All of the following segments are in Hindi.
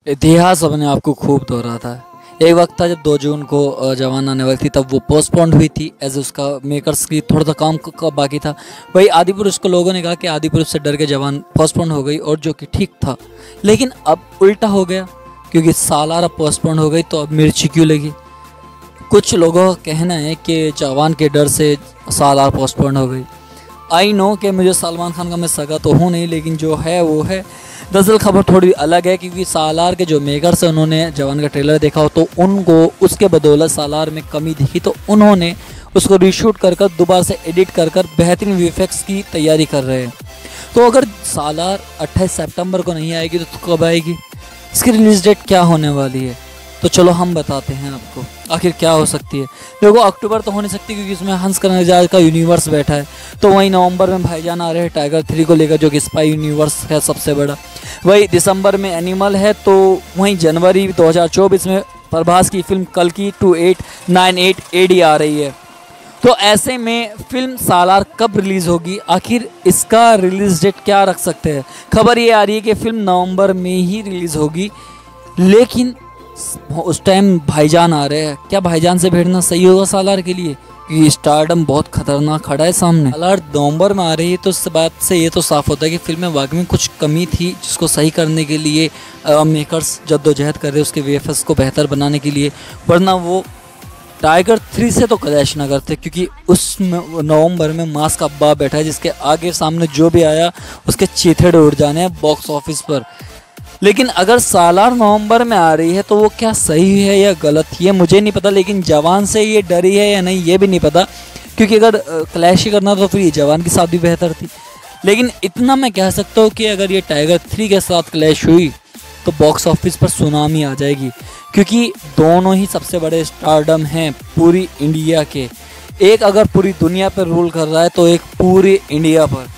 इतिहास अपने आप को खूब दोहराता है। एक वक्त था जब 2 जून को जवान आने वाली थी, तब वो पोस्टपोन्ड हुई थी एज उसका मेकर्स की थोड़ा सा काम बाकी था। वही आदिपुरुष को लोगों ने कहा कि आदिपुरुष से डर के जवान पोस्टपोन्ड हो गई, और जो कि ठीक था। लेकिन अब उल्टा हो गया, क्योंकि सालार अब पोस्टपोन्ड हो गई, तो अब मिर्ची क्यों लगी। कुछ लोगों का कहना है कि जवान के डर से सालार पोस्टपोन्ड हो गई। आई नो कि मुझे सलमान खान का मैं सगा तो हूँ नहीं, लेकिन जो है वो है। दरअसल खबर थोड़ी अलग है, क्योंकि सालार के जो मेकर्स हैं उन्होंने जवान का ट्रेलर देखा हो, तो उनको उसके बदौलत सालार में कमी दिखी, तो उन्होंने उसको रीशूट कर दोबारा से एडिट कर बेहतरीन वीएफएक्स की तैयारी कर रहे हैं। तो अगर सालार 28 सितंबर को नहीं आएगी तो कब आएगी, इसकी रिलीज डेट क्या होने वाली है, तो चलो हम बताते हैं आपको आखिर क्या हो सकती है। देखो, अक्टूबर तो हो नहीं सकती, क्योंकि इसमें हंस करनाजाज का यूनिवर्स बैठा है। तो वहीं नवंबर में भाईजान आ रहे हैं टाइगर 3 को लेकर, जो कि स्पाई यूनिवर्स है सबसे बड़ा। वही दिसंबर में एनिमल है। तो वहीं जनवरी 2024 में प्रभास की फिल्म कल्कि 2898 AD आ रही है। तो ऐसे में फिल्म सालार कब रिलीज़ होगी, आखिर इसका रिलीज डेट क्या रख सकते हैं। खबर ये आ रही है कि फिल्म नवंबर में ही रिलीज़ होगी, लेकिन उस टाइम भाईजान आ रहे हैं। क्या भाईजान से भिड़ना सही होगा सालार के लिए, क्योंकि स्टारडम बहुत खतरनाक खड़ा है सामने। सालार नवंबर में आ रही है, तो इस बात से ये तो साफ होता है कि फिल्म में वाकई में कुछ कमी थी, जिसको सही करने के लिए मेकर्स जद्दोजहद कर रहे हैं उसके वीएफएक्स को बेहतर बनाने के लिए। वरना वो टाइगर 3 से तो क्लैश ना करते, क्योंकि उस नवंबर में मास का अब्बा बैठा है, जिसके आगे सामने जो भी आया उसके चीथड़े उड़ जाने हैं बॉक्स ऑफिस पर। लेकिन अगर सालार नवंबर में आ रही है, तो वो क्या सही है या गलत, ये मुझे नहीं पता। लेकिन जवान से ये डरी है या नहीं, ये भी नहीं पता, क्योंकि अगर क्लैश ही करना तो फिर ये जवान के साथ भी बेहतर थी। लेकिन इतना मैं कह सकता हूँ कि अगर ये टाइगर 3 के साथ क्लैश हुई तो बॉक्स ऑफिस पर सुनामी आ जाएगी, क्योंकि दोनों ही सबसे बड़े स्टारडम हैं पूरी इंडिया के। एक अगर पूरी दुनिया पर रूल कर रहा है, तो एक पूरी इंडिया पर।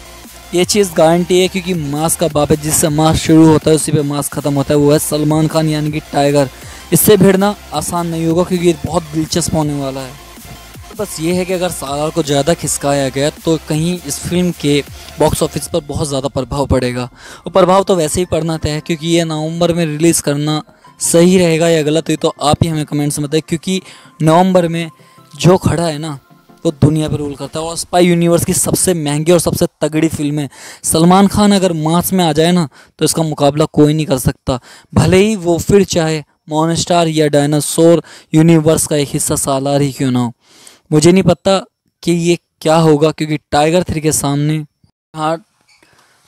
ये चीज़ गारंटी है, क्योंकि मास का बाप है, जिससे मास शुरू होता है उसी पे मास ख़त्म होता है, वो है सलमान खान यानी कि टाइगर। इससे भिड़ना आसान नहीं होगा, क्योंकि ये बहुत दिलचस्प होने वाला है। बस ये है कि अगर सालार को ज़्यादा खिसकाया गया तो कहीं इस फिल्म के बॉक्स ऑफिस पर बहुत ज़्यादा प्रभाव पड़ेगा, और प्रभाव तो वैसे ही पड़ना तय है, क्योंकि ये नवंबर में रिलीज़ करना सही रहेगा या गलत हुई तो आप ही हमें कमेंट्स में बताइए। क्योंकि नवंबर में जो खड़ा है ना, वो दुनिया पर रूल करता है, और स्पाई यूनिवर्स की सबसे महंगी और सबसे तगड़ी फिल्म है। सलमान खान अगर मास में आ जाए ना, तो इसका मुकाबला कोई नहीं कर सकता, भले ही वो फिर चाहे मॉनस्टार या डायनासोर यूनिवर्स का एक हिस्सा सालार ही क्यों ना हो। मुझे नहीं पता कि ये क्या होगा, क्योंकि टाइगर 3 के सामने हाँ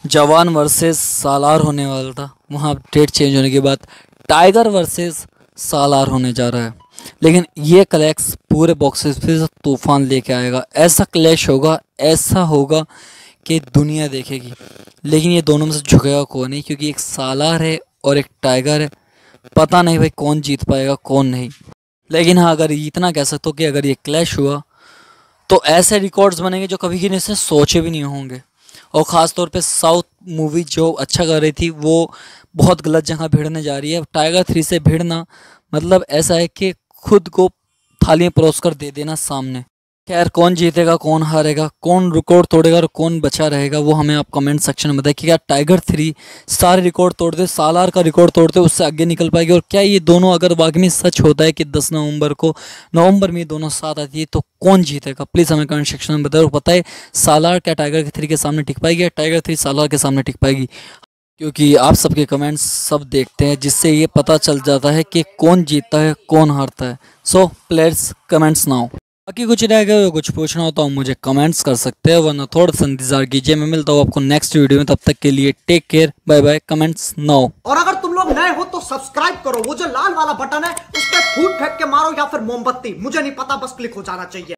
जवान वर्सेस सालार होने वाला था, वहाँ डेट चेंज होने के बाद टाइगर वर्सेस सालार होने जा रहा है। लेकिन ये क्लैश पूरे बॉक्स ऑफिस से तूफान लेके आएगा। ऐसा क्लैश होगा, ऐसा होगा कि दुनिया देखेगी। लेकिन ये दोनों में से झुकेगा कौन नहीं, क्योंकि एक सालार है और एक टाइगर है। पता नहीं भाई कौन जीत पाएगा कौन नहीं। लेकिन हाँ, अगर इतना कह सकते हो कि अगर ये क्लैश हुआ तो ऐसे रिकॉर्ड्स बनेंगे जो कभी किसी ने सोचे भी नहीं होंगे। और ख़ास तौर पे साउथ मूवी जो अच्छा कर रही थी, वो बहुत गलत जगह भिड़ने जा रही है। टाइगर 3 से भिड़ना मतलब ऐसा है कि खुद को थालियाँ परोस कर दे देना सामने। खैर, कौन जीतेगा कौन हारेगा, कौन रिकॉर्ड तोड़ेगा और कौन बचा रहेगा, वो हमें आप कमेंट सेक्शन में बताइए कि क्या टाइगर 3 सारे रिकॉर्ड तोड़ते, सालार का रिकॉर्ड तोड़ते, उससे आगे निकल पाएगी। और क्या ये दोनों अगर वाकई में सच होता है कि 10 नवंबर में ये दोनों साथ आती है, तो कौन जीतेगा, प्लीज़ हमें कमेंट सेक्शन में बताए। और बताए सालार क्या टाइगर 3 के सामने टिक पाएगी या टाइगर 3 सालार के सामने टिक पाएगी, क्योंकि आप सबके कमेंट्स सब देखते हैं, जिससे ये पता चल जाता है कि कौन जीतता है कौन हारता है। सो प्लेट्स कमेंट्स नाउ। बाकी कुछ रह गया, कुछ पूछना हो तो आप मुझे कमेंट्स कर सकते हैं, वरना थोड़ा सा इंतजार कीजिए। मैं मिलता हूँ आपको नेक्स्ट वीडियो में, तब तक के लिए take care, bye bye, comments now. और अगर तुम लोग नए हो तो सब्सक्राइब करो, वो जो लाल वाला बटन है उस पर फूट फेंक के मारो या फिर मोमबत्ती, मुझे नहीं पता, बस क्लिक हो जाना चाहिए।